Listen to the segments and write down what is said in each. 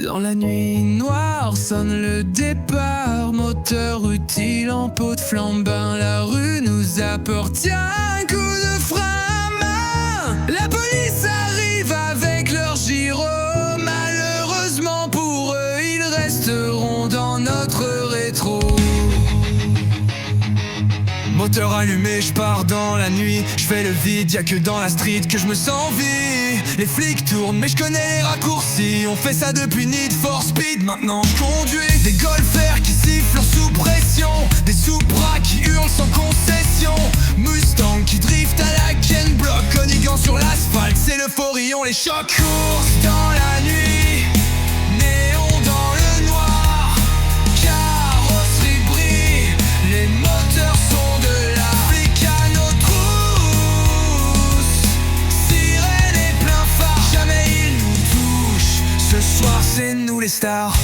Dans la nuit noire sonne le départ, moteur utile en peau de flambin. La rue nous apporte un coup de frein à main. La police arrive avec leur gyro. Malheureusement pour eux, ils resteront dans notre rétro. Moteur allumé, je pars dans la nuit. Je fais le vide, y'a que dans la street que je me sens vie. Les flics tournent mais je connais les raccourcis. On fait ça depuis Need for Speed. Maintenant je conduis des golfers qui sifflent sous pression, des Supra qui hurlent sans concession, Mustang qui drift à la Ken Block, Conigan sur l'asphalte, c'est l'euphorie, on les choque. Course dans la nuit, néon dans le noir, carrosserie brille, les moteurs sont de la flic à nos trousses, sirène et plein phare, jamais ils nous touchent. Ce soir c'est nous les stars.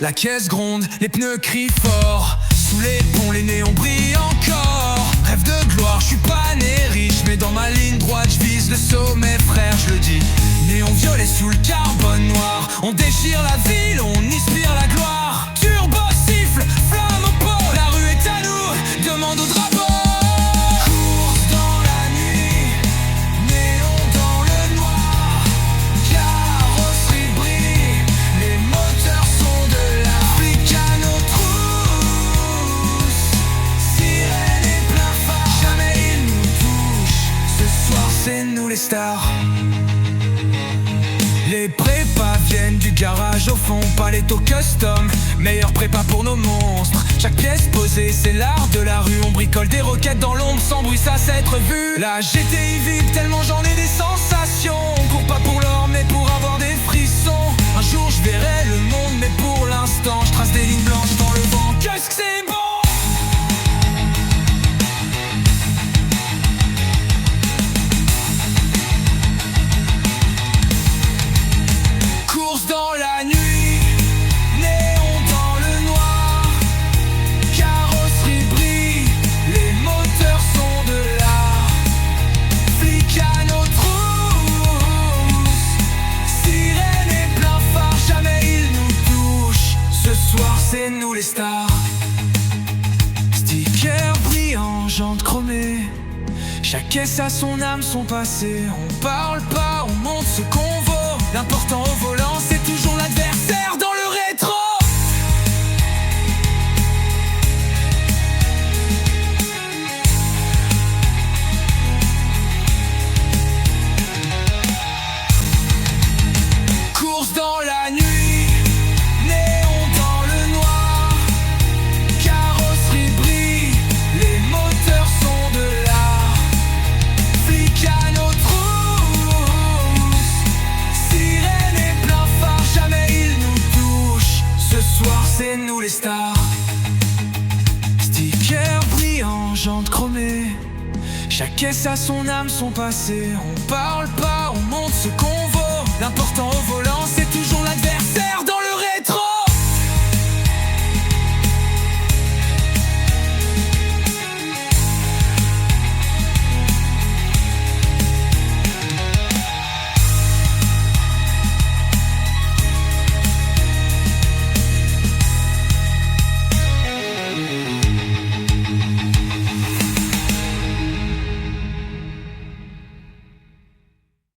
La caisse gronde, les pneus crient fort. Sous les ponts, les néons brillent encore. Rêve de gloire, je suis pas né riche, mais dans ma ligne droite, je vise le sommet, frère, je le dis. Néon violet sous le carbone noir. On déchire la ville, on inspire la gloire. Turbo siffle, flamme au pont. La rue est à nous, demande au drapeau. C'est nous les stars. Les prépas viennent du garage au fond, pas les taux custom, meilleur prépa pour nos monstres. Chaque pièce posée, c'est l'art de la rue. On bricole des roquettes dans l'ombre, sans bruit, ça s'être vu. La GTI vibre tellement j'en ai des sensations. On court pas pour l'or mais pour avoir des frissons. Un jour je verrai le monde mais pour l'instant je trace des lignes blanches dans le vent. Qu'est-ce que c'est bon! Dans la nuit, néon dans le noir, carrosserie brille, les moteurs sont de l'art. Flic à nos trousses, sirène et plein phare, jamais ils nous touchent. Ce soir c'est nous les stars. Stickers brillants, jantes chromées, chaque caisse a son âme, son passé. On parle pas, on montre ce qu'on vaut. L'important au volant, c'est toujours l'adversaire dans le rétro. Course dans la nuit, néon dans le noir, carrosserie brille, les moteurs sont de l'art. Flic à nos trousses, sirène et plein phare, jamais ils nous touchent. Ce soir c'est nous les stars. Stickers brillants, jantes chromées, chaque caisse a son âme, son passé. On parle pas,